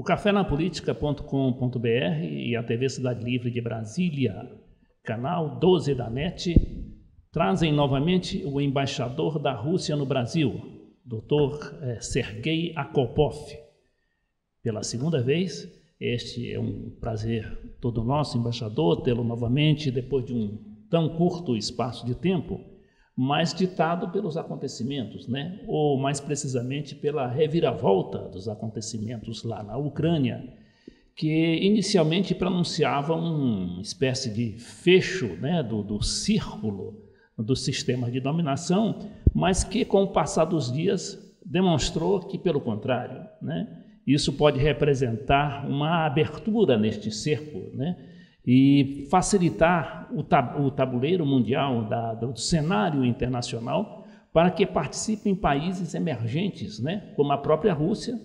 O cafenapolitica.com.br e a TV Cidade Livre de Brasília, canal 12 da NET, trazem novamente o embaixador da Rússia no Brasil, Dr. Sergei Akopov. Pela segunda vez, este é um prazer todo nosso, embaixador, tê-lo novamente depois de um tão curto espaço de tempo, mas ditado pelos acontecimentos, né? Ou mais precisamente pela reviravolta dos acontecimentos lá na Ucrânia, que inicialmente pronunciavam uma espécie de fecho, né, do círculo do sistema de dominação, mas que com o passar dos dias demonstrou que, pelo contrário, né, isso pode representar uma abertura neste cerco, né, e facilitar o tabuleiro mundial do cenário internacional para que participem países emergentes, né, como a própria Rússia,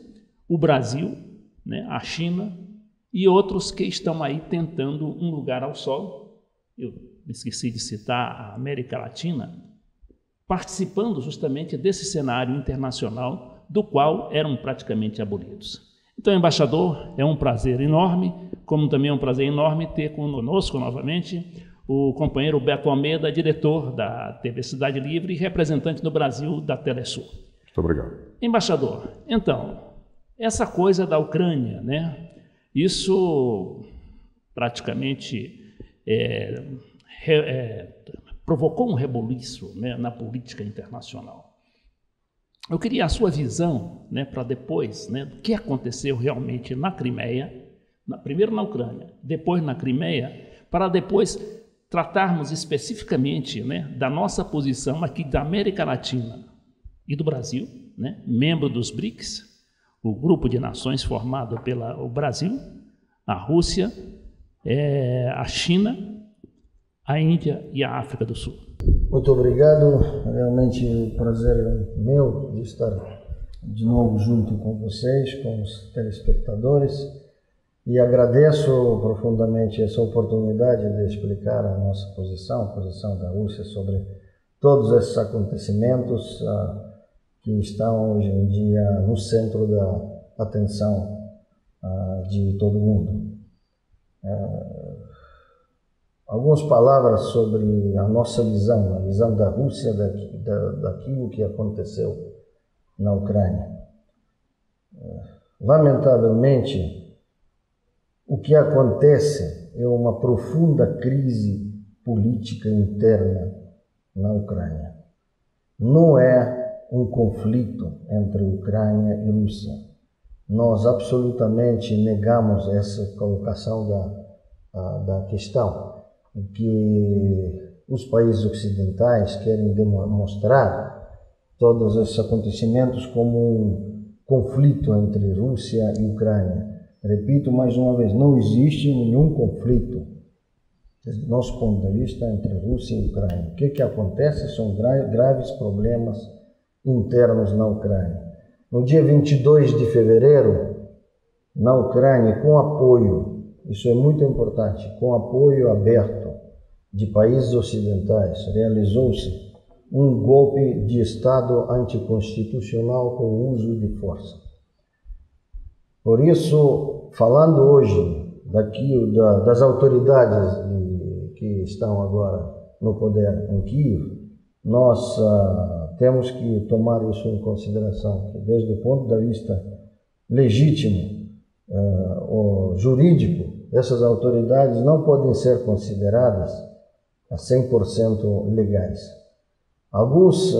o Brasil, né, a China e outros que estão aí tentando um lugar ao sol. Eu esqueci de citar a América Latina, participando justamente desse cenário internacional do qual eram praticamente abolidos. Então, embaixador, é um prazer enorme, como também é um prazer enorme ter conosco novamente o companheiro Beto Almeida, diretor da TV Cidade Livre e representante no Brasil da Telesul. Muito obrigado. Embaixador, então, essa coisa da Ucrânia, né, isso praticamente provocou um rebuliço, né, na política internacional. Eu queria a sua visão, né, para depois, né, do que aconteceu realmente na Crimeia, primeiro na Ucrânia, depois na Crimeia, para depois tratarmos especificamente, né, da nossa posição aqui da América Latina e do Brasil, né, membro dos BRICS, o grupo de nações formado pelo Brasil, a Rússia, a China, a Índia e a África do Sul. Muito obrigado, realmente um prazer meu de estar de novo junto com vocês, com os telespectadores, e agradeço profundamente essa oportunidade de explicar a nossa posição, a posição da Rússia sobre todos esses acontecimentos que estão hoje em dia no centro da atenção de todo mundo. Algumas palavras sobre a nossa visão, a visão da Rússia daquilo que aconteceu na Ucrânia. Lamentavelmente, o que acontece é uma profunda crise política interna na Ucrânia. Não é um conflito entre Ucrânia e Rússia. Nós absolutamente negamos essa colocação da questão, que os países ocidentais querem demonstrar todos esses acontecimentos como um conflito entre Rússia e Ucrânia. Repito mais uma vez, não existe nenhum conflito, desde o nosso ponto de vista, entre Rússia e Ucrânia. O que acontece são graves problemas internos na Ucrânia. No dia 22 de fevereiro, na Ucrânia, com apoio, isso é muito importante, com apoio aberto de países ocidentais, realizou-se um golpe de Estado anticonstitucional com o uso de força. Por isso, falando hoje das autoridades que estão agora no poder em Kiev, nós temos que tomar isso em consideração, que desde o ponto de vista legítimo ou jurídico, essas autoridades não podem ser consideradas a 100% legais. Algumas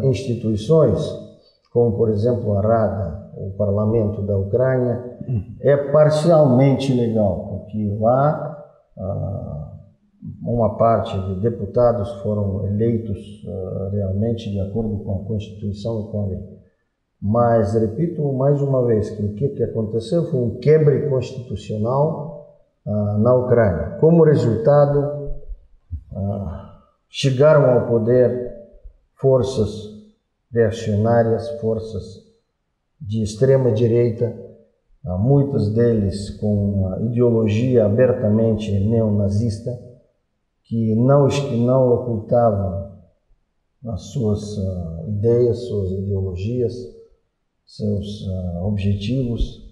instituições, como por exemplo a Rada, o Parlamento da Ucrânia, é parcialmente legal, porque lá uma parte de deputados foram eleitos realmente de acordo com a Constituição e com a lei. Mas, repito mais uma vez, que o que aconteceu foi um quebre constitucional na Ucrânia. Como resultado, chegaram ao poder forças reacionárias, forças de extrema direita, muitos deles com uma ideologia abertamente neonazista, que não ocultavam as suas ideias, suas ideologias, seus objetivos,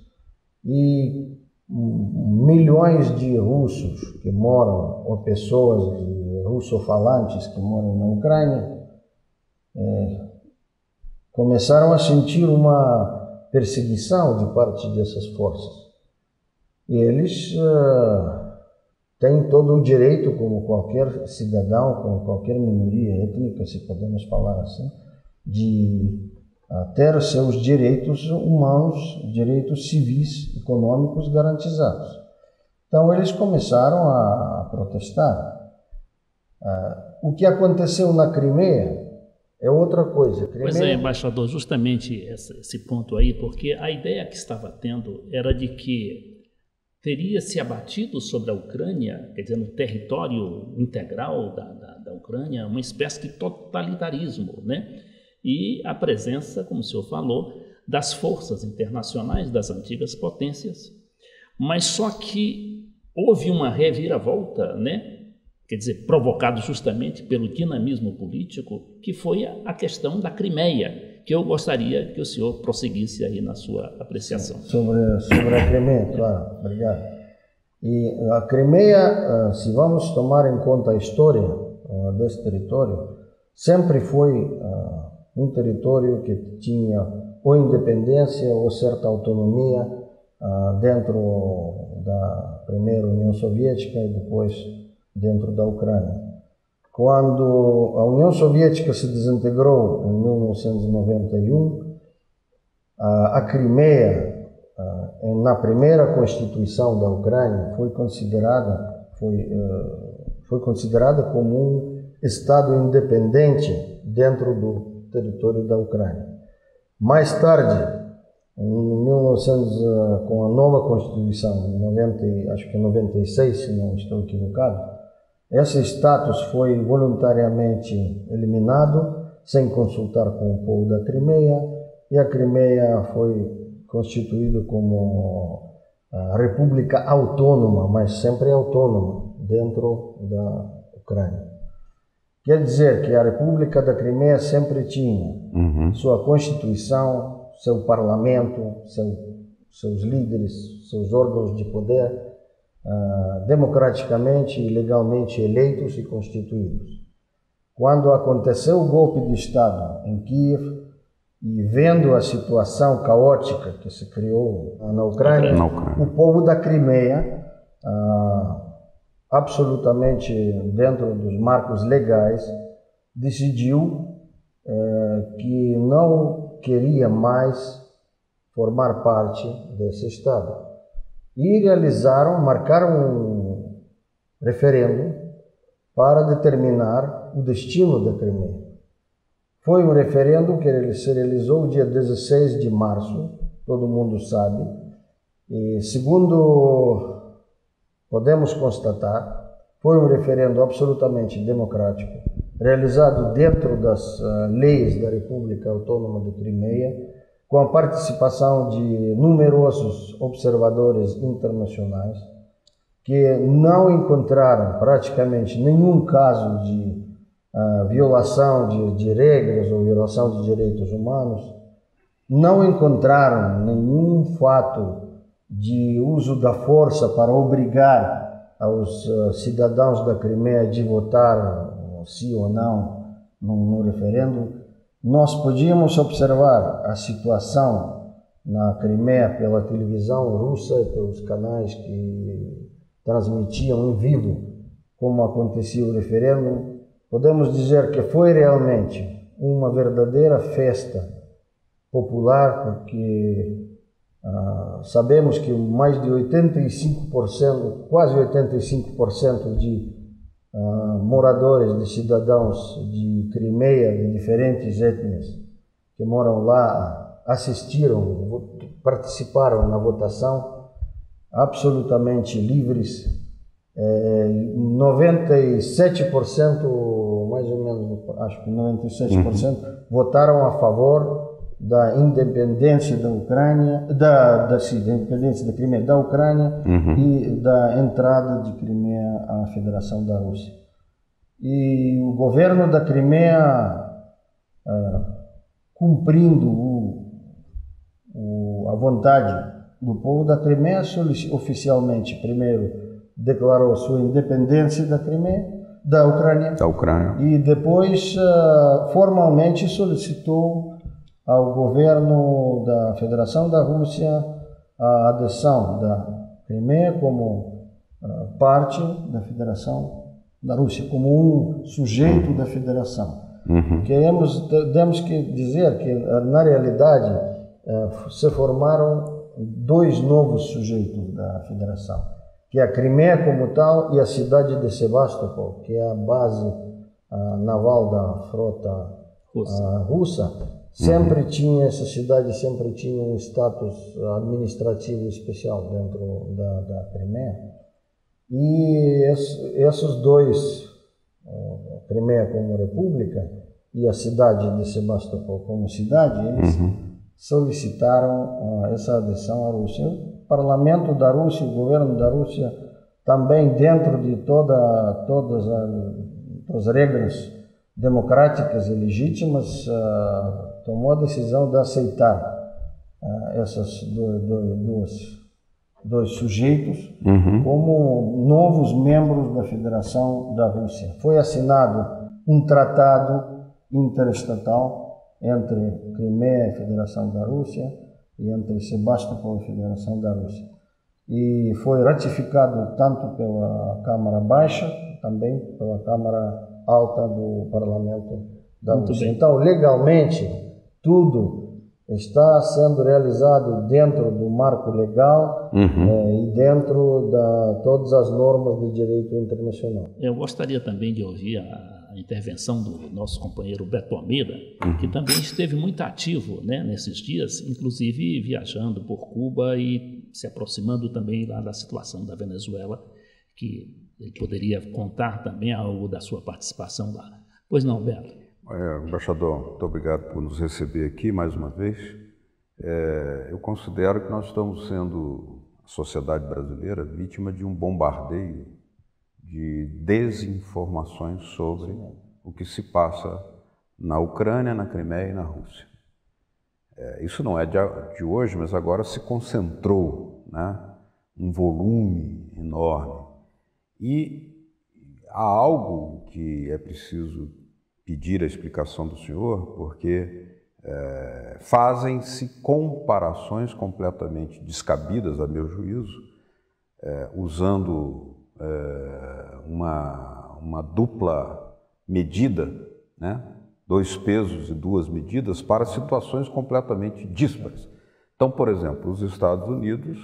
e milhões de russos que moram, ou pessoas russofalantes que moram na Ucrânia, começaram a sentir uma perseguição de parte dessas forças. E eles têm todo o direito, como qualquer cidadão, como qualquer minoria étnica, se podemos falar assim, de ter seus direitos humanos, direitos civis, econômicos garantizados. Então eles começaram a protestar. O que aconteceu na Crimeia é outra coisa. Pois é, embaixador, justamente esse ponto aí, porque a ideia que estava tendo era de que teria se abatido sobre a Ucrânia, quer dizer, no território integral da Ucrânia, uma espécie de totalitarismo, né? E a presença, como o senhor falou, das forças internacionais das antigas potências. Mas só que houve uma reviravolta, né? Quer dizer, provocado justamente pelo dinamismo político, que foi a questão da Crimeia, que eu gostaria que o senhor prosseguisse aí na sua apreciação. Sobre a Crimeia, claro, obrigado. E a Crimeia, se vamos tomar em conta a história desse território, sempre foi um território que tinha ou independência ou certa autonomia dentro da primeira União Soviética e depois dentro da Ucrânia. Quando a União Soviética se desintegrou em 1991, a Crimeia, na primeira Constituição da Ucrânia, foi considerada como um Estado independente dentro do território da Ucrânia. Mais tarde, em 1900, com a nova Constituição, acho que 96, se não estou equivocado, esse status foi voluntariamente eliminado, sem consultar com o povo da Crimeia, e a Crimeia foi constituída como a república autônoma, mas sempre autônoma, dentro da Ucrânia. Quer dizer que a República da Crimeia sempre tinha sua Constituição, seu parlamento, seus líderes, seus órgãos de poder, democraticamente e legalmente eleitos e constituídos. Quando aconteceu o golpe de Estado em Kiev, e vendo a situação caótica que se criou na Ucrânia, o povo da Crimeia, absolutamente dentro dos marcos legais, decidiu que não queria mais formar parte desse Estado. E marcaram um referendo para determinar o destino da Crimeia. Foi um referendo que se realizou dia 16 de março, todo mundo sabe, e segundo podemos constatar, foi um referendo absolutamente democrático, realizado dentro das leis da República Autônoma de Crimeia, com a participação de numerosos observadores internacionais, que não encontraram praticamente nenhum caso de violação de regras ou violação de direitos humanos, não encontraram nenhum fato de uso da força para obrigar aos cidadãos da Crimeia de votar sim ou não no referendo. Nós podíamos observar a situação na Crimeia pela televisão russa e pelos canais que transmitiam em vivo como acontecia o referendo. Podemos dizer que foi realmente uma verdadeira festa popular, porque sabemos que mais de 85%, quase 85% de moradores, de cidadãos de Crimeia, de diferentes etnias que moram lá, assistiram, participaram na votação, absolutamente livres. 97%, mais ou menos, acho que 97%, votaram a favor da independência da Ucrânia, da independência da Crimeia da Ucrânia e da entrada de Crimeia à Federação da Rússia. E o governo da Crimeia, cumprindo a vontade do povo da Crimeia oficialmente primeiro declarou sua independência da Ucrânia, e depois formalmente solicitou ao governo da Federação da Rússia a adesão da Crimeia como parte da Federação da Rússia, como um sujeito da Federação. Temos que dizer que, na realidade, se formaram dois novos sujeitos da Federação, que é a Crimeia como tal e a cidade de Sebastopol, que é a base naval da frota russa. Essa cidade sempre tinha um status administrativo especial dentro da Crimeia. E esses dois, a Crimeia como república e a cidade de Sebastopol como cidade, eles solicitaram essa adesão à Rússia. O parlamento da Rússia, o governo da Rússia, também dentro de todas as regras democráticas e legítimas, tomou a decisão de aceitar esses dois sujeitos como novos membros da Federação da Rússia. Foi assinado um tratado interestatal entre Crimeia e Federação da Rússia e entre Sebastopol e Federação da Rússia. E foi ratificado tanto pela Câmara Baixa, também pela Câmara Alta do Parlamento da Rússia. Então, legalmente, tudo está sendo realizado dentro do marco legal e dentro de todas as normas do direito internacional. Eu gostaria também de ouvir a intervenção do nosso companheiro Beto Almeida, que também esteve muito ativo, né, nesses dias, inclusive viajando por Cuba e se aproximando também lá da situação da Venezuela, que ele poderia contar também algo da sua participação lá. Pois não, Beto? Embaixador, muito obrigado por nos receber aqui mais uma vez. Eu considero que nós estamos sendo, a sociedade brasileira, vítima de um bombardeio de desinformações sobre o que se passa na Ucrânia, na Crimeia e na Rússia. Isso não é de hoje, mas agora se concentrou, né, um volume enorme. E há algo que é preciso pedir a explicação do senhor, porque fazem-se comparações completamente descabidas, a meu juízo, usando uma dupla medida, né? Dois pesos e duas medidas para situações completamente díspares. Então, por exemplo, os Estados Unidos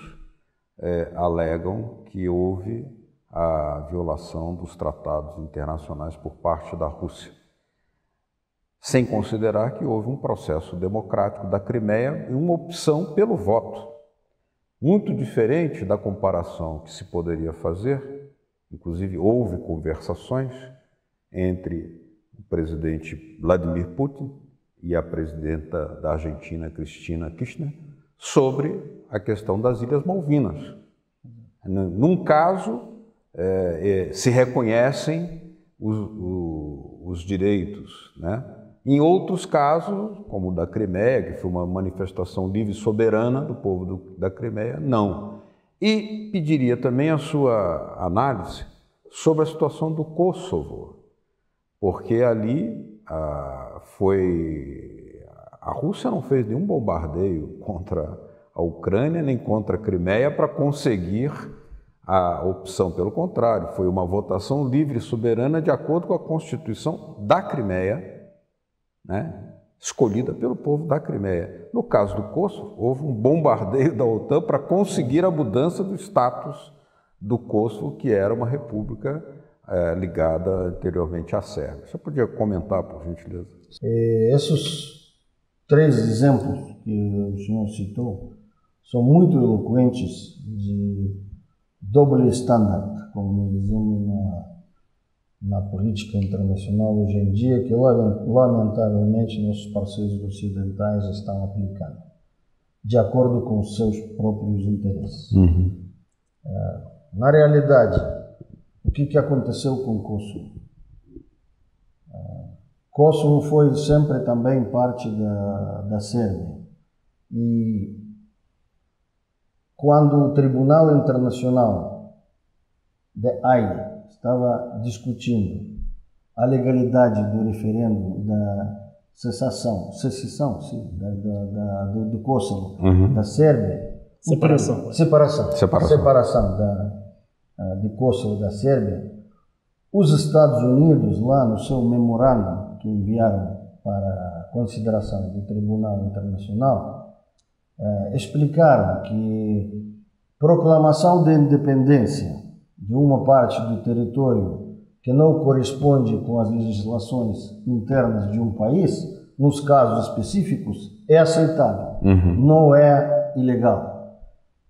alegam que houve a violação dos tratados internacionais por parte da Rússia, sem considerar que houve um processo democrático da Crimeia e uma opção pelo voto. Muito diferente da comparação que se poderia fazer, inclusive houve conversações entre o presidente Vladimir Putin e a presidenta da Argentina, Cristina Kirchner, sobre a questão das Ilhas Malvinas. Num caso, se reconhecem os direitos, né? Em outros casos, como o da Crimeia, que foi uma manifestação livre e soberana do povo da Crimeia, não. E pediria também a sua análise sobre a situação do Kosovo, porque ali a Rússia não fez nenhum bombardeio contra a Ucrânia nem contra a Crimeia para conseguir a opção. Pelo contrário, foi uma votação livre e soberana de acordo com a Constituição da Crimeia, né, escolhida pelo povo da Crimeia. No caso do Kosovo, houve um bombardeio da OTAN para conseguir a mudança do status do Kosovo, que era uma república ligada anteriormente à Sérvia. Você podia comentar, por gentileza? Esses três exemplos que o senhor citou são muito eloquentes de double standard, como dizemos na política internacional hoje em dia, que lamentavelmente nossos parceiros ocidentais estão aplicando, de acordo com os seus próprios interesses. Na realidade, o que aconteceu com o Kosovo? Kosovo foi sempre também parte da Sérvia, e quando o Tribunal Internacional de Haia estava discutindo a legalidade do referendo da secessão sim, do Kosovo, da Sérvia. Separação de Kosovo da Sérvia. Os Estados Unidos, lá no seu memorando que enviaram para consideração do Tribunal Internacional, explicaram que proclamação de independência de uma parte do território que não corresponde com as legislações internas de um país, nos casos específicos, é aceitável, não é ilegal.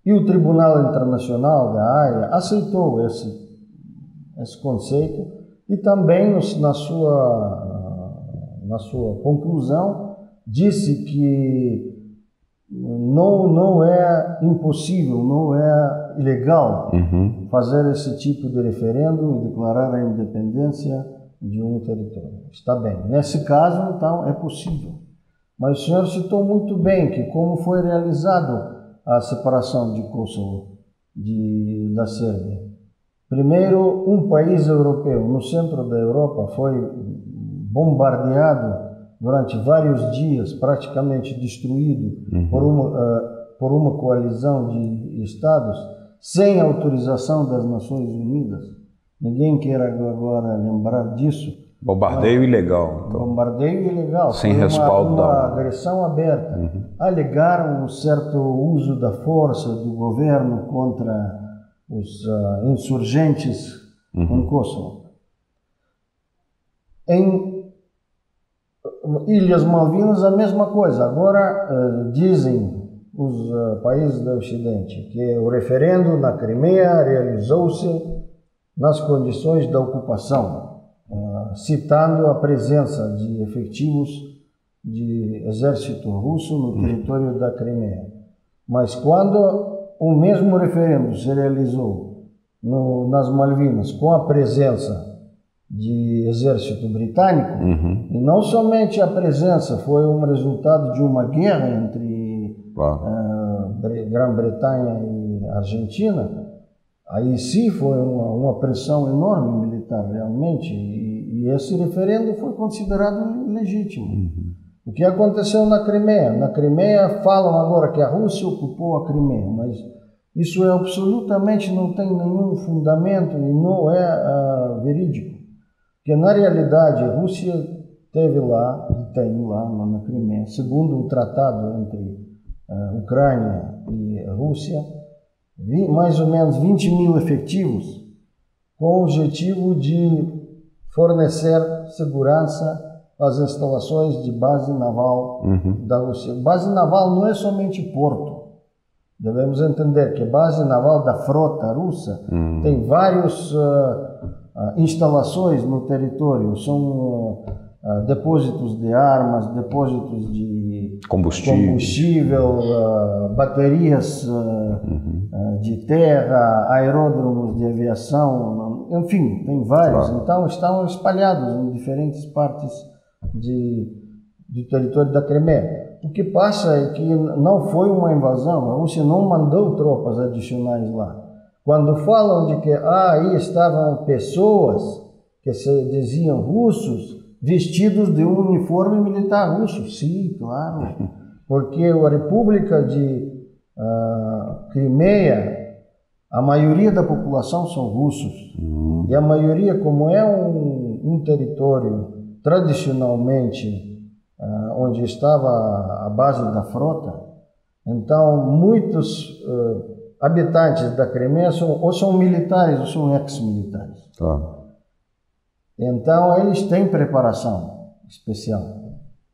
E o Tribunal Internacional da Haia aceitou esse conceito e também na sua conclusão disse que não é impossível, não é ilegal fazer esse tipo de referendo e declarar a independência de um território. Está bem. Nesse caso, então, é possível. Mas o senhor citou muito bem que como foi realizado a separação de Kosovo da Sérvia. Primeiro, um país europeu no centro da Europa foi bombardeado durante vários dias, praticamente destruído por uma coalizão de estados, sem autorização das Nações Unidas. Ninguém quer agora lembrar disso. Bombardeio ilegal. Então. Bombardeio ilegal. Sem respaldo. Uma agressão aberta. Alegaram um certo uso da força do governo contra os insurgentes em Kosovo. Em Ilhas Malvinas, a mesma coisa. Agora dizem os países do Ocidente que o referendo na Crimeia realizou-se nas condições da ocupação, citando a presença de efetivos de exército russo no território da Crimeia. Mas quando o mesmo referendo se realizou nas Malvinas com a presença de exército britânico, e não somente a presença foi um resultado de uma guerra entre Grã-Bretanha e Argentina, aí sim foi uma pressão enorme militar realmente, e esse referendo foi considerado legítimo. O que aconteceu na Crimeia? Na Crimeia falam agora que a Rússia ocupou a Crimeia, mas isso absolutamente não tem nenhum fundamento e não é verídico. Porque na realidade a Rússia teve lá, e tem lá na Crimeia, segundo o tratado entre a Ucrânia e a Rússia, mais ou menos 20 mil efetivos, com o objetivo de fornecer segurança às instalações de base naval da Rússia. Base naval não é somente porto. Devemos entender que a base naval da frota russa tem várias instalações no território. São depósitos de armas, depósitos de combustível, baterias de terra, aeródromos de aviação, enfim, tem vários. Então estão espalhados em diferentes partes do território da Crimeia. O que passa é que não foi uma invasão, a Rússia não mandou tropas adicionais lá. Quando falam de que aí estavam pessoas que se diziam russos, vestidos de um uniforme militar russo. Sim, claro, porque a República de Crimeia, a maioria da população são russos. E a maioria, como é um território tradicionalmente onde estava a base da frota, então muitos habitantes da Crimeia ou são militares ou são ex-militares. Então, eles têm preparação especial.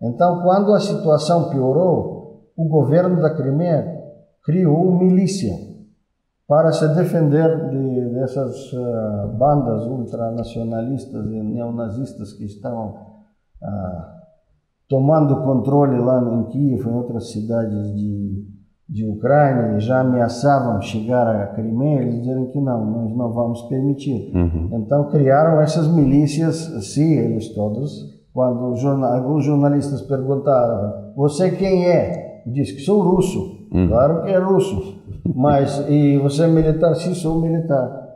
Então, quando a situação piorou, o governo da Crimeia criou milícia para se defender dessas bandas ultranacionalistas e neonazistas que estavam tomando controle lá em Kiev e em outras cidades de Ucrânia, e já ameaçavam chegar à Crimeia. Eles disseram que não, nós não vamos permitir. Então criaram essas milícias, sim, eles todos. Quando alguns jornalistas perguntaram, você quem é? Diz que sou russo. Claro que é russo. Mas, e você é militar? Sim, sou militar.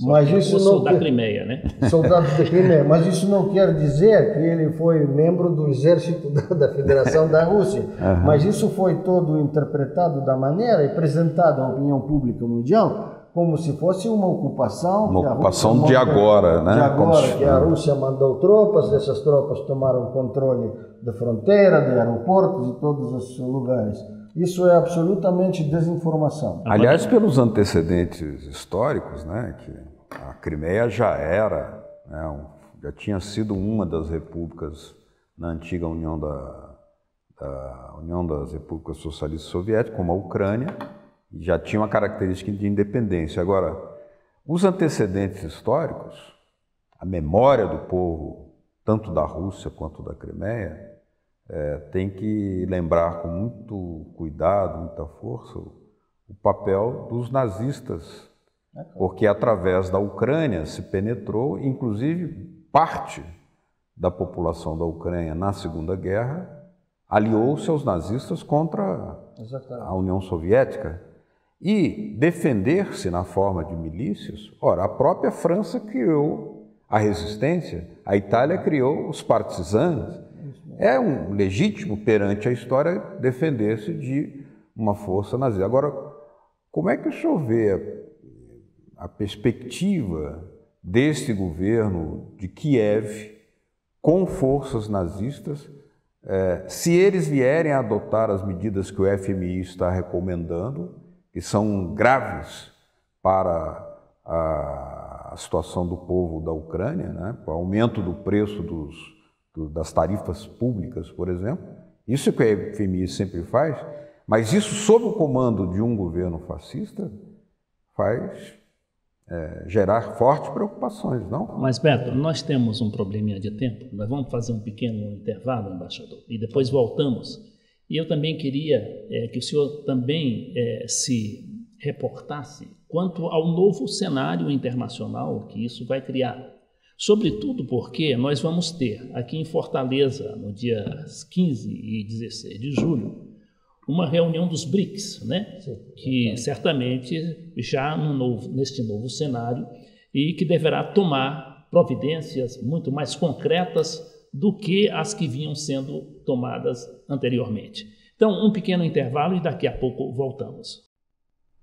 Mas isso não da Crimeia, né? Soldado da Crimeia. Mas isso não quer dizer que ele foi membro do exército da Federação da Rússia. Uhum. Mas isso foi todo interpretado da maneira e apresentado à opinião pública mundial como se fosse uma ocupação. Uma ocupação de agora, né? De agora, que a Rússia mandou tropas, essas tropas tomaram controle da fronteira, de aeroportos e todos os lugares. Isso é absolutamente desinformação. Aliás, pelos antecedentes históricos, né, que a Crimeia já era, né, já tinha sido uma das repúblicas na antiga União das Repúblicas Socialistas Soviéticas, como a Ucrânia, e já tinha uma característica de independência. Agora, os antecedentes históricos, a memória do povo, tanto da Rússia quanto da Crimeia, tem que lembrar com muito cuidado, muita força, o papel dos nazistas, porque através da Ucrânia se penetrou, inclusive parte da população da Ucrânia na Segunda Guerra aliou-se aos nazistas contra a União Soviética e defender-se na forma de milícias. Ora, a própria França criou a resistência, a Itália criou os partisans. É um legítimo perante a história defender-se de uma força nazista. Agora, como é que o senhor vê a perspectiva deste governo de Kiev com forças nazistas, se eles vierem a adotar as medidas que o FMI está recomendando, que são graves para a situação do povo da Ucrânia, né? O aumento do preço das tarifas públicas, por exemplo, isso que a FMI sempre faz, mas isso sob o comando de um governo fascista faz gerar fortes preocupações, não? Mas, Beto, nós temos um probleminha de tempo, nós vamos fazer um pequeno intervalo, embaixador, e depois voltamos. E eu também queria que o senhor também se reportasse quanto ao novo cenário internacional que isso vai criar. Sobretudo porque nós vamos ter aqui em Fortaleza, no dia 15 e 16 de julho, uma reunião dos BRICS, né? Que certamente já neste novo cenário e que deverá tomar providências muito mais concretas do que as que vinham sendo tomadas anteriormente. Então, um pequeno intervalo e daqui a pouco voltamos.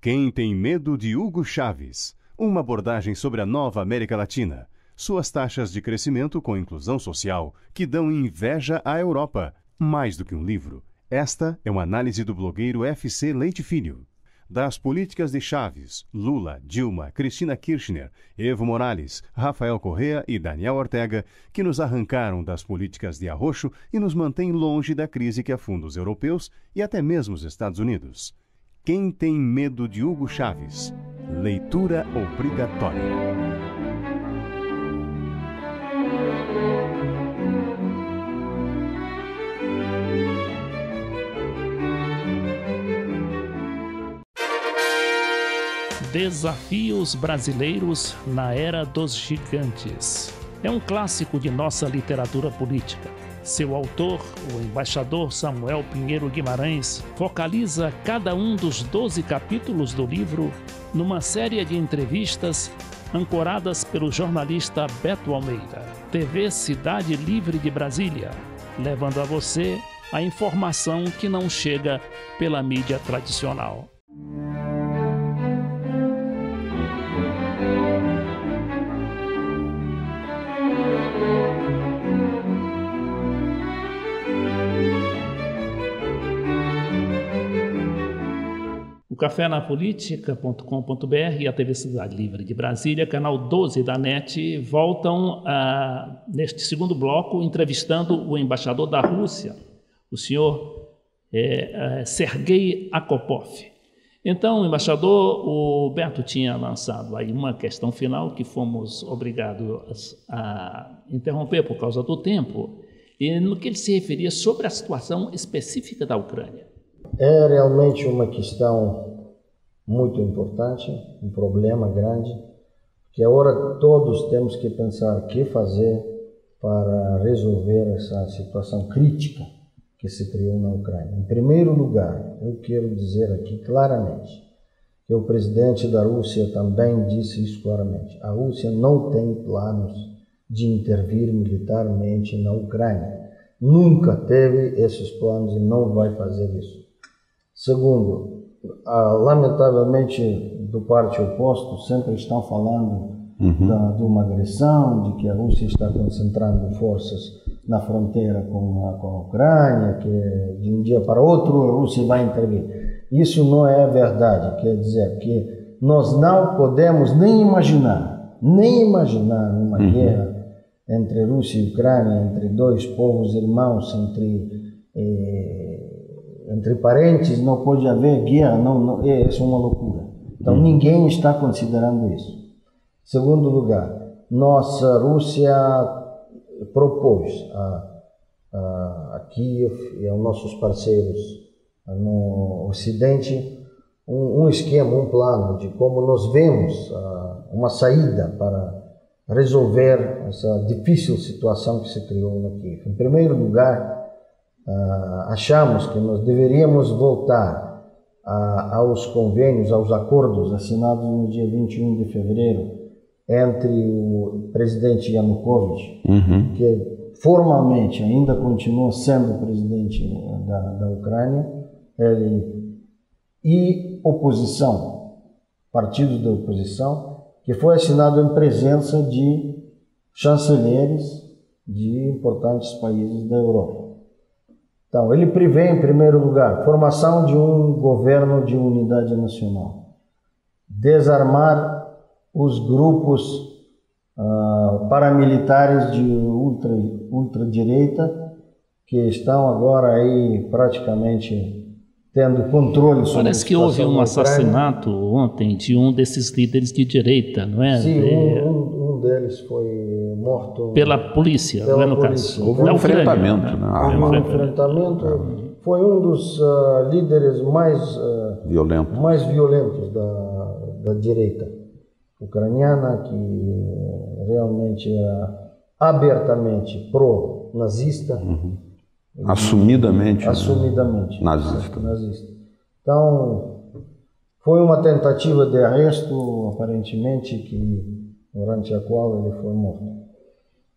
Quem tem medo de Hugo Chávez? Uma abordagem sobre a nova América Latina. Suas taxas de crescimento com inclusão social que dão inveja à Europa. Mais do que um livro, esta é uma análise do blogueiro FC Leite Filho. Das políticas de Chávez, Lula, Dilma, Cristina Kirchner, Evo Morales, Rafael Correa e Daniel Ortega, que nos arrancaram das políticas de arroxo e nos mantêm longe da crise que afunda os europeus e até mesmo os Estados Unidos. Quem tem medo de Hugo Chávez? Leitura obrigatória. Desafios brasileiros na era dos gigantes. É um clássico de nossa literatura política. Seu autor, o embaixador Samuel Pinheiro Guimarães, focaliza cada um dos 12 capítulos do livro numa série de entrevistas ancoradas pelo jornalista Beto Almeida. TV Cidade Livre de Brasília, levando a você a informação que não chega pela mídia tradicional. cafénapolitica.com.br e a TV Cidade Livre de Brasília, canal 12 da NET, voltam neste segundo bloco entrevistando o embaixador da Rússia, o senhor Sergei Akopov. Então, embaixador, o Beto tinha lançado aí uma questão final que fomos obrigados a interromper por causa do tempo, e no que ele se referia sobre a situação específica da Ucrânia. É realmente uma questão muito importante, um problema grande, que agora todos temos que pensar o que fazer para resolver essa situação crítica que se criou na Ucrânia. Em primeiro lugar, eu quero dizer aqui claramente que o presidente da Rússia também disse isso claramente. A Rússia não tem planos de intervir militarmente na Ucrânia. Nunca teve esses planos e não vai fazer isso. Segundo, lamentavelmente, do parte oposto, sempre estão falando de uma agressão, de que a Rússia está concentrando forças na fronteira com a Ucrânia, que de um dia para outro a Rússia vai intervir. Isso não é verdade, quer dizer que nós não podemos nem imaginar uma guerra entre Rússia e Ucrânia, entre dois povos irmãos, entre parentes, não pode haver guerra, isso é uma loucura. Então ninguém está considerando isso. Segundo lugar, nossa Rússia propôs a Kiev e aos nossos parceiros no Ocidente um esquema, um plano de como nós vemos uma saída para resolver essa difícil situação que se criou no Kiev. Em primeiro lugar, achamos que nós deveríamos voltar aos convênios, aos acordos assinados no dia 21 de fevereiro entre o presidente Yanukovych, que formalmente ainda continua sendo presidente da Ucrânia, e oposição, partidos da oposição, que foi assinado em presença de chanceleres de importantes países da Europa. Então, ele prevê, em primeiro lugar, formação de um governo de unidade nacional, desarmar os grupos paramilitares de ultradireita que estão agora aí praticamente tendo controle sobre Parece que houve um assassinato ontem de um desses líderes de direita, não é? Sim, um deles foi morto pela polícia, não é no caso? Houve um enfrentamento, né? Houve um enfrentamento. Foi um dos líderes mais violentos da direita ucraniana, que realmente era abertamente pró-nazista. Assumidamente nazista. Então, foi uma tentativa de arresto, aparentemente, durante a qual ele foi morto.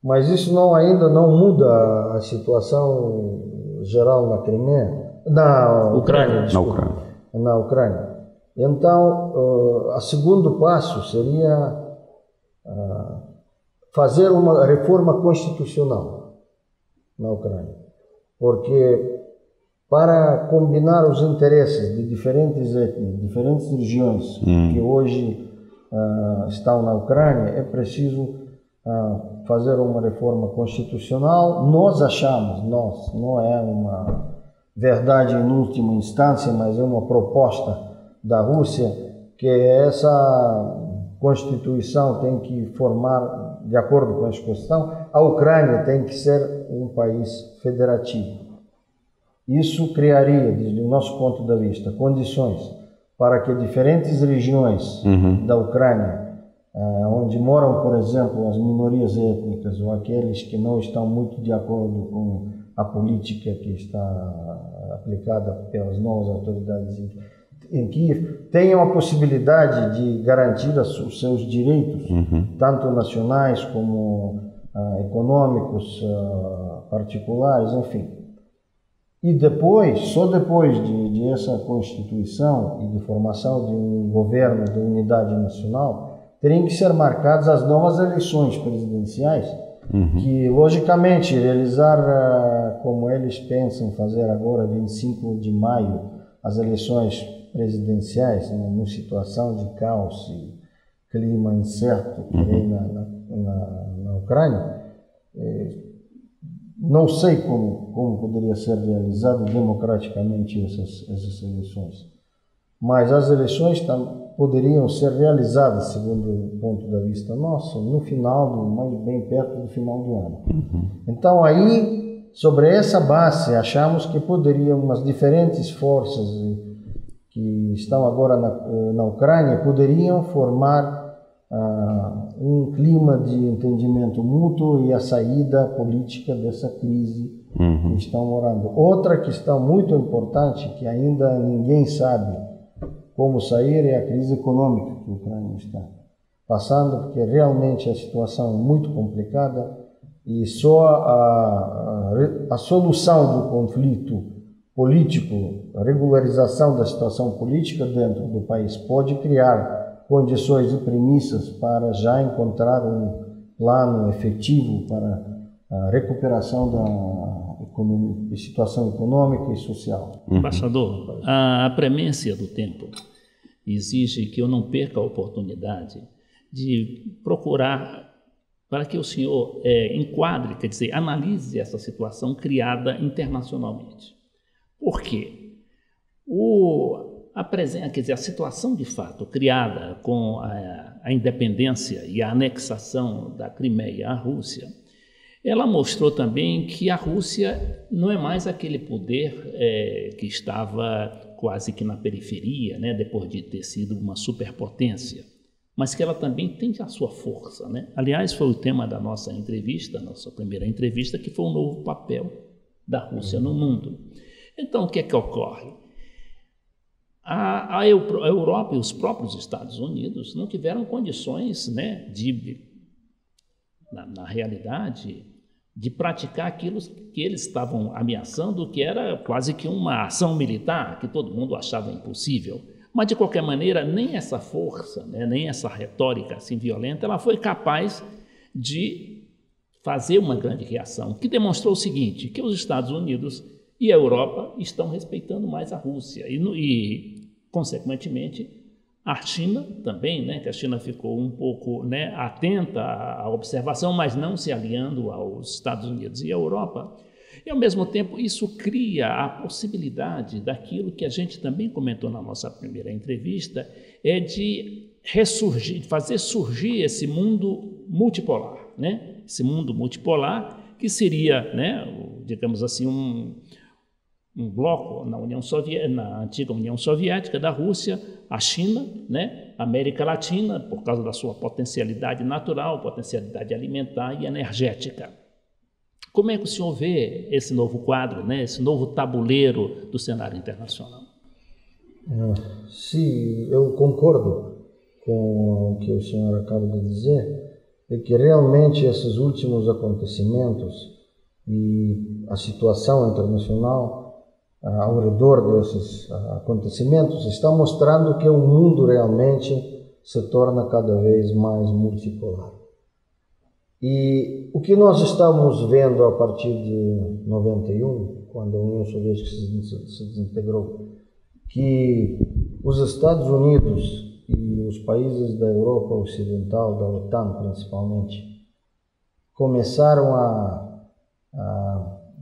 Mas isso ainda não muda a situação geral na Crimeia, na Ucrânia. Então, o segundo passo seria fazer uma reforma constitucional na Ucrânia. Porque para combinar os interesses de diferentes etnias, diferentes regiões que hoje estão na Ucrânia, é preciso fazer uma reforma constitucional. Nós achamos, não é uma verdade em última instância, mas é uma proposta da Rússia, que essa Constituição tem que formar, de acordo com a Constituição, a Ucrânia tem que ser um país federativo. Isso criaria, desde o nosso ponto de vista, condições para que diferentes regiões da Ucrânia, onde moram, por exemplo, as minorias étnicas ou aqueles que não estão muito de acordo com a política que está aplicada pelas novas autoridades em Kiev, tenham a possibilidade de garantir os seus direitos, tanto nacionais como econômicos, particulares, enfim. E depois, só depois de essa Constituição e de formação de um governo de unidade nacional, teriam que ser marcadas as novas eleições presidenciais, que, logicamente, realizar como eles pensam fazer agora, 25 de maio, as eleições presidenciais, numa situação de caos e clima incerto que tem na Ucrânia, não sei como poderia ser realizado democraticamente essas eleições. Mas as eleições poderiam ser realizadas, segundo o ponto de vista nosso, no final, mais bem perto do final do ano. Então aí, sobre essa base, achamos que poderiam as diferentes forças que estão agora na Ucrânia poderiam formar um clima de entendimento mútuo e a saída política dessa crise que estão morando. Outra questão muito importante, que ainda ninguém sabe como sair, é a crise econômica que a Ucrânia está passando, porque realmente a situação é muito complicada e só a solução do conflito político, a regularização da situação política dentro do país pode criar condições e premissas para já encontrar um plano efetivo para a recuperação da situação econômica e social. Embaixador, a premência do tempo exige que eu não perca a oportunidade de procurar para que o senhor enquadre, quer dizer, analise essa situação criada internacionalmente. Por quê? Quer dizer, a situação de fato criada com a independência e a anexação da Crimeia à Rússia, ela mostrou também que a Rússia não é mais aquele poder que estava quase que na periferia, né, depois de ter sido uma superpotência, mas que ela também tem a sua força, né? Aliás, foi o tema da nossa entrevista, nossa primeira entrevista, que foi o novo papel da Rússia no mundo. Então, o que é que ocorre? A Europa e os próprios Estados Unidos não tiveram condições, né, na realidade, de praticar aquilo que eles estavam ameaçando, que era quase que uma ação militar, que todo mundo achava impossível. Mas, de qualquer maneira, nem essa força, né, nem essa retórica assim violenta, ela foi capaz de fazer uma grande reação, que demonstrou o seguinte, que os Estados Unidos e a Europa estão respeitando mais a Rússia e consequentemente, a China também, né, que a China ficou um pouco, né, atenta à observação, mas não se aliando aos Estados Unidos e à Europa. E, ao mesmo tempo, isso cria a possibilidade daquilo que a gente também comentou na nossa primeira entrevista, de ressurgir, de fazer surgir esse mundo multipolar, né? Esse mundo multipolar que seria, né, digamos assim, um bloco na antiga União Soviética, da Rússia, a China, né, a América Latina, por causa da sua potencialidade natural, potencialidade alimentar e energética. Como é que o senhor vê esse novo quadro, né, esse novo tabuleiro do cenário internacional? Sim, eu concordo com o que o senhor acaba de dizer, é que realmente esses últimos acontecimentos e a situação internacional ao redor desses acontecimentos está mostrando que o mundo realmente se torna cada vez mais multipolar. E o que nós estamos vendo a partir de 91, quando a União Soviética se desintegrou, que os Estados Unidos e os países da Europa Ocidental, da OTAN principalmente, começaram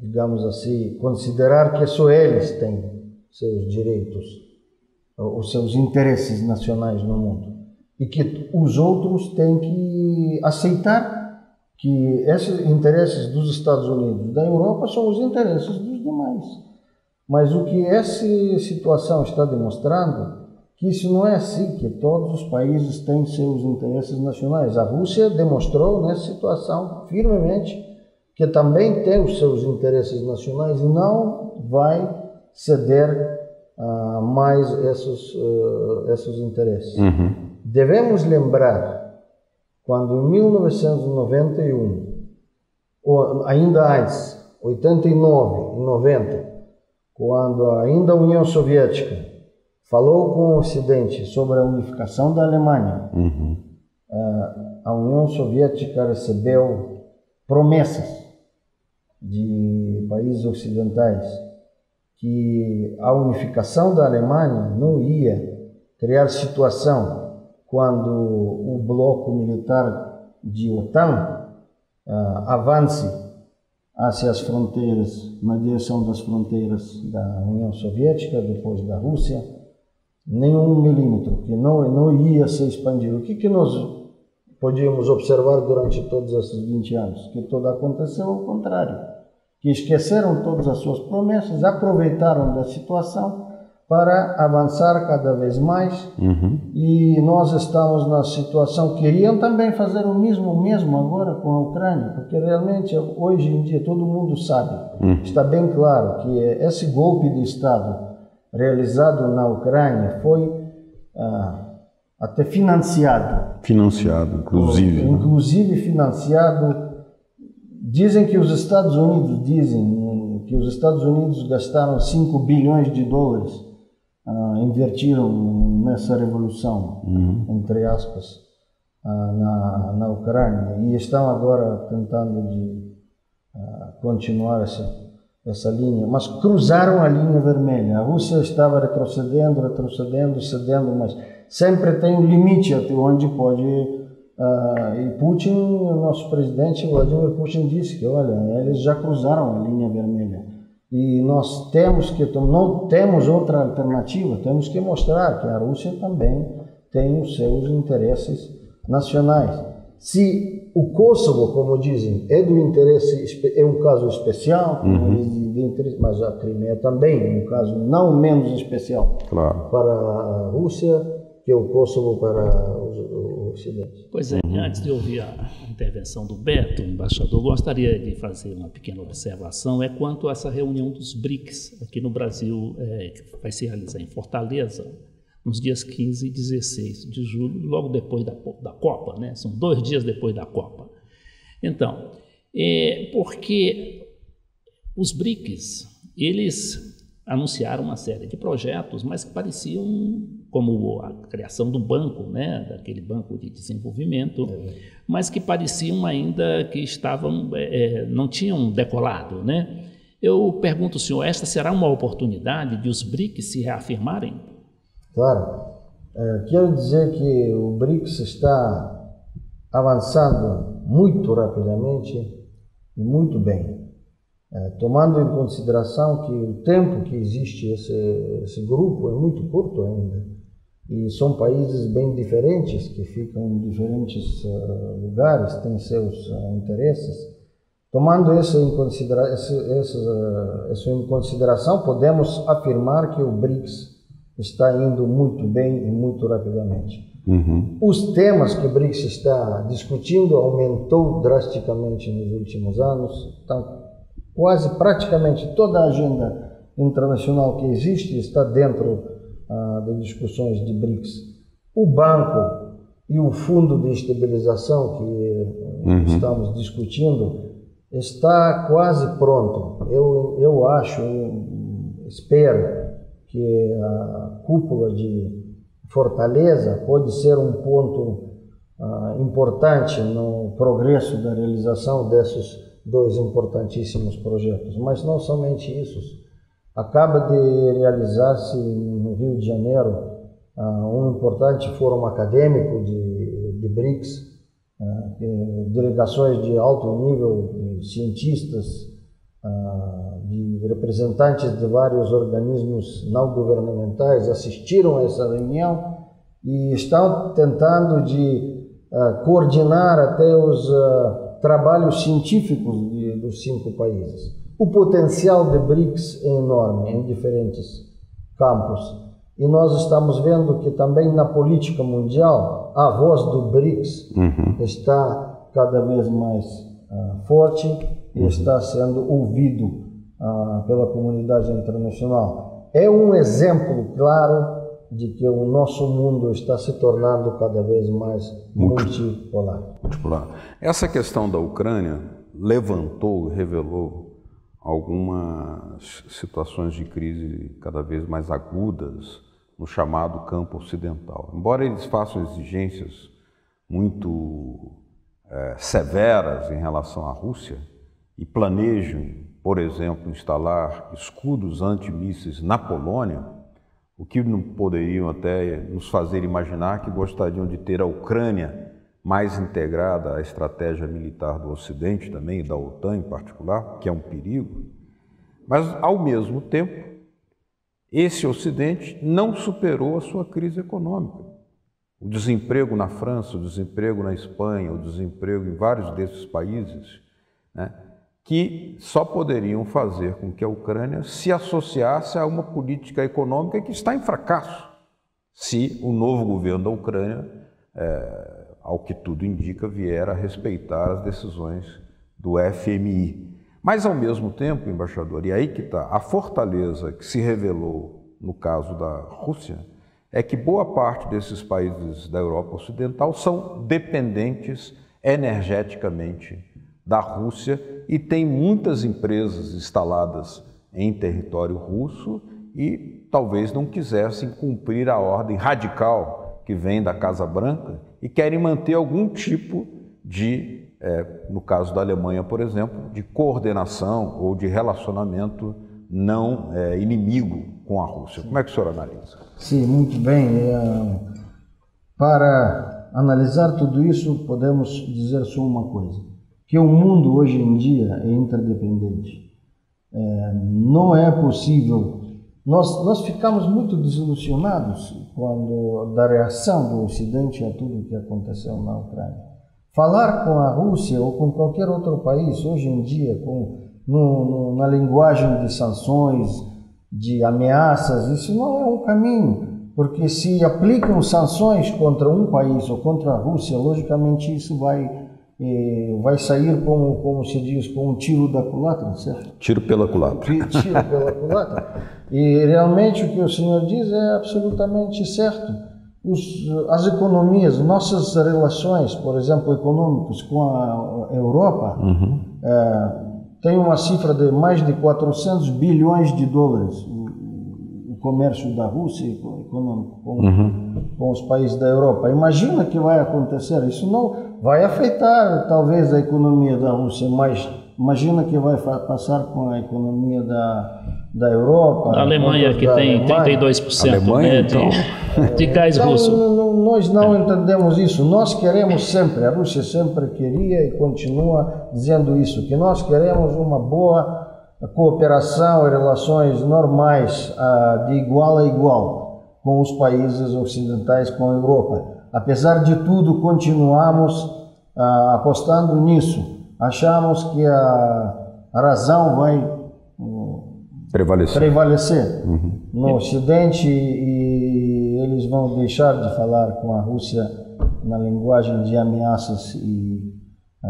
digamos assim, considerar que só eles têm seus direitos, os seus interesses nacionais no mundo, e que os outros têm que aceitar que esses interesses dos Estados Unidos e da Europa são os interesses dos demais. Mas o que essa situação está demonstrando, que isso não é assim, que todos os países têm seus interesses nacionais. A Rússia demonstrou nessa situação firmemente que também tem os seus interesses nacionais e não vai ceder mais esses interesses. Devemos lembrar, quando em 1991, ou ainda antes, 89 e 90, quando ainda a União Soviética falou com o Ocidente sobre a unificação da Alemanha, a União Soviética recebeu promessas de países ocidentais que a unificação da Alemanha não ia criar situação quando o bloco militar de OTAN avance hacia as fronteiras, na direção das fronteiras da União Soviética, depois da Rússia, nenhum milímetro, que não ia se expandir. O que nós podíamos observar durante todos esses 20 anos? Que tudo aconteceu ao contrário, que esqueceram todas as suas promessas, aproveitaram da situação para avançar cada vez mais. E nós estamos na situação, queriam também fazer o mesmo agora com a Ucrânia, porque realmente hoje em dia todo mundo sabe, está bem claro que esse golpe de Estado realizado na Ucrânia foi até financiado. Financiado, inclusive. Inclusive financiado. Dizem que os Estados Unidos gastaram 5 bilhões de dólares, invertiram nessa revolução, entre aspas, na Ucrânia, e estão agora tentando de continuar essa linha, mas cruzaram a linha vermelha. A Rússia estava retrocedendo, cedendo, mas sempre tem um limite até onde pode. E Putin, o nosso presidente Vladimir Putin, disse que, olha, eles já cruzaram a linha vermelha e nós temos que, não temos outra alternativa, temos que mostrar que a Rússia também tem os seus interesses nacionais. Se o Kosovo, como dizem, é do interesse, é um caso especial, mas a Crimeia também é um caso não menos especial para a Rússia que o Kosovo para o Ocidente. Pois é, antes de ouvir a intervenção do Beto, embaixador, gostaria de fazer uma pequena observação, quanto a essa reunião dos BRICS aqui no Brasil, que vai se realizar em Fortaleza, nos dias 15 e 16 de julho, logo depois da Copa, né? São 2 dias depois da Copa. Então, porque os BRICS, eles anunciaram uma série de projetos, mas que pareciam como a criação do banco, né, daquele banco de desenvolvimento, mas que pareciam ainda que não tinham decolado, né? Eu pergunto ao senhor, esta será uma oportunidade de os BRICS se reafirmarem? Claro. Quero dizer que o BRICS está avançando muito rapidamente e muito bem. Tomando em consideração que o tempo que existe esse grupo é muito curto ainda, e são países bem diferentes, que ficam em diferentes lugares, têm seus interesses. Tomando isso em consideração, podemos afirmar que o BRICS está indo muito bem e muito rapidamente. Os temas que o BRICS está discutindo aumentou drasticamente nos últimos anos, então praticamente toda a agenda internacional que existe está dentro das discussões de BRICS. O banco e o fundo de estabilização que estamos discutindo está quase pronto. Eu acho, espero que a cúpula de Fortaleza pode ser um ponto importante no progresso da realização desses 2 importantíssimos projetos. Mas não somente isso. Acaba de realizar-se no Rio de Janeiro um importante fórum acadêmico de BRICS, delegações de alto nível, de cientistas, de representantes de vários organismos não governamentais assistiram a essa reunião e estão tentando de coordenar até os trabalhos científicos dos 5 países. O potencial de BRICS é enorme em diferentes campos e nós estamos vendo que também na política mundial a voz do BRICS está cada vez mais forte e está sendo ouvido pela comunidade internacional. É um exemplo claro de que o nosso mundo está se tornando cada vez mais multipolar. Essa questão da Ucrânia levantou e revelou algumas situações de crise cada vez mais agudas no chamado campo ocidental. Embora eles façam exigências muito severas em relação à Rússia e planejem, por exemplo, instalar escudos antimísseis na Polônia, o que não poderiam até nos fazer imaginar que gostariam de ter a Ucrânia mais integrada à estratégia militar do Ocidente também, e da OTAN em particular, que é um perigo. Mas, ao mesmo tempo, esse Ocidente não superou a sua crise econômica. O desemprego na França, o desemprego na Espanha, o desemprego em vários desses países, né, que só poderiam fazer com que a Ucrânia se associasse a uma política econômica que está em fracasso, se o novo governo da Ucrânia, ao que tudo indica, vier a respeitar as decisões do FMI. Mas, ao mesmo tempo, embaixador, e aí que está, a fortaleza que se revelou no caso da Rússia é que boa parte desses países da Europa Ocidental são dependentes energeticamente da Rússia e tem muitas empresas instaladas em território russo e talvez não quisessem cumprir a ordem radical que vem da Casa Branca e querem manter algum tipo de, no caso da Alemanha, por exemplo, de coordenação ou de relacionamento não inimigo com a Rússia. Como é que o senhor analisa? Sim, muito bem. Para analisar tudo isso, podemos dizer só uma coisa, que o mundo hoje em dia é interdependente. Não é possível. Nós ficamos muito desilusionados da reação do Ocidente a tudo o que aconteceu na Ucrânia. Falar com a Rússia ou com qualquer outro país hoje em dia, na linguagem de sanções, de ameaças, isso não é um caminho, porque se aplicam sanções contra um país ou contra a Rússia, logicamente isso vai sair, como se diz, com um tiro da culatra, certo? Tiro pela culatra. Tiro pela culatra. E realmente o que o senhor diz é absolutamente certo. As economias, nossas relações, por exemplo, econômicas com a Europa, tem uma cifra de mais de 400 bilhões de dólares, o comércio da Rússia econômico com os países da Europa. Imagina que vai acontecer, isso não vai afetar talvez a economia da Rússia, mas imagina que vai passar com a economia da Europa. A Alemanha, que tem 32% Alemanha, de gás russo. Nós não entendemos isso. Nós queremos sempre, a Rússia sempre queria e continua dizendo isso, que nós queremos uma boa cooperação e relações normais, de igual a igual, com os países ocidentais, com a Europa. Apesar de tudo, continuamos apostando nisso. Achamos que a razão vai prevalecer no Ocidente e eles vão deixar de falar com a Rússia na linguagem de ameaças e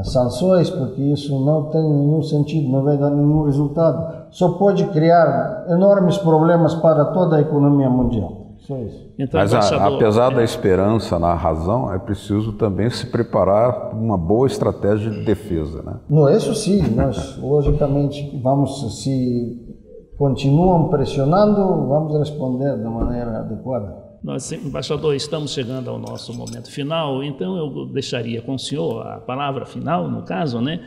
sanções, porque isso não tem nenhum sentido, não vai dar nenhum resultado. Só pode criar enormes problemas para toda a economia mundial. Só isso. Então, mas apesar da esperança na razão, é preciso também se preparar para uma boa estratégia de defesa, né? Não, isso sim, nós logicamente vamos, se continuam pressionando, vamos responder da maneira adequada. Nós, embaixador, estamos chegando ao nosso momento final, então eu deixaria com o senhor a palavra final, no caso, né,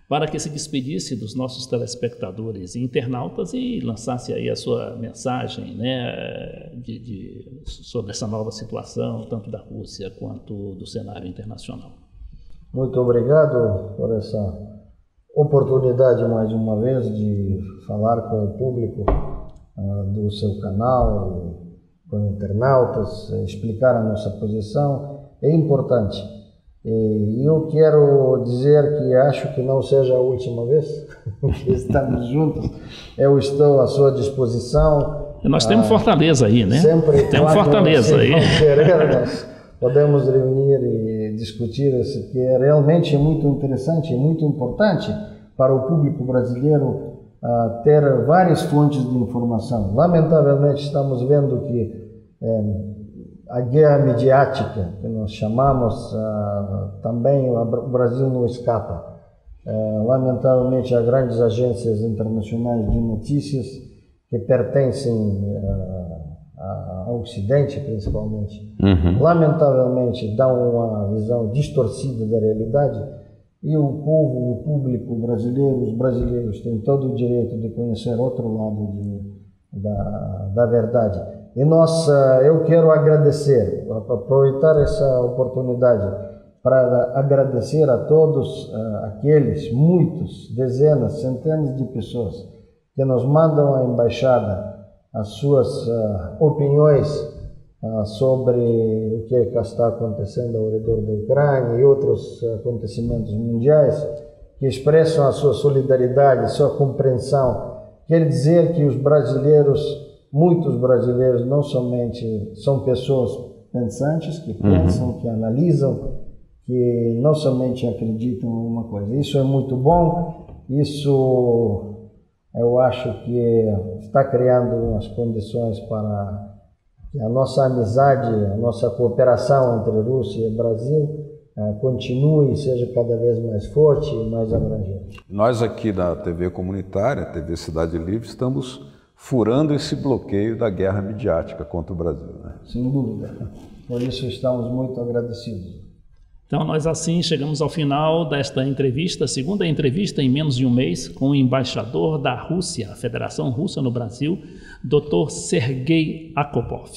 para que se despedisse dos nossos telespectadores e internautas e lançasse aí a sua mensagem, né, sobre essa nova situação, tanto da Rússia quanto do cenário internacional. Muito obrigado por essa oportunidade, mais uma vez, de falar com o público do seu canal, com internautas, explicar a nossa posição. É importante. E eu quero dizer que acho que não seja a última vez que estamos juntos. Eu estou à sua disposição. Nós temos Fortaleza aí, né? Sempre temos Fortaleza aí. Nós podemos reunir e discutir isso, que realmente é muito interessante, é muito importante para o público brasileiro ter várias fontes de informação. Lamentavelmente estamos vendo que a guerra midiática, que nós chamamos, também o Brasil não escapa. Lamentavelmente, há grandes agências internacionais de notícias que pertencem ao Ocidente, principalmente. Lamentavelmente, dão uma visão distorcida da realidade e o povo, o público brasileiro, os brasileiros têm todo o direito de conhecer outro lado da verdade. E eu quero agradecer, aproveitar essa oportunidade para agradecer a todos aqueles, muitos, dezenas, centenas de pessoas que nos mandam à embaixada as suas opiniões sobre o que está acontecendo ao redor da Ucrânia e outros acontecimentos mundiais, que expressam a sua solidariedade, sua compreensão. Quer dizer que os brasileiros, muitos brasileiros, não somente são pessoas pensantes, que pensam, que analisam, que não somente acreditam em uma coisa. Isso é muito bom, isso eu acho que está criando as condições para que a nossa amizade, a nossa cooperação entre Rússia e Brasil continue e seja cada vez mais forte e mais abrangente. Nós aqui da TV comunitária, TV Cidade Livre, estamos furando esse bloqueio da guerra midiática contra o Brasil, né? Sem dúvida. Por isso estamos muito agradecidos. Então, nós assim chegamos ao final desta entrevista, segunda entrevista em menos de um mês, com o embaixador da Rússia, a Federação Russa no Brasil, Dr. Sergei Akopov.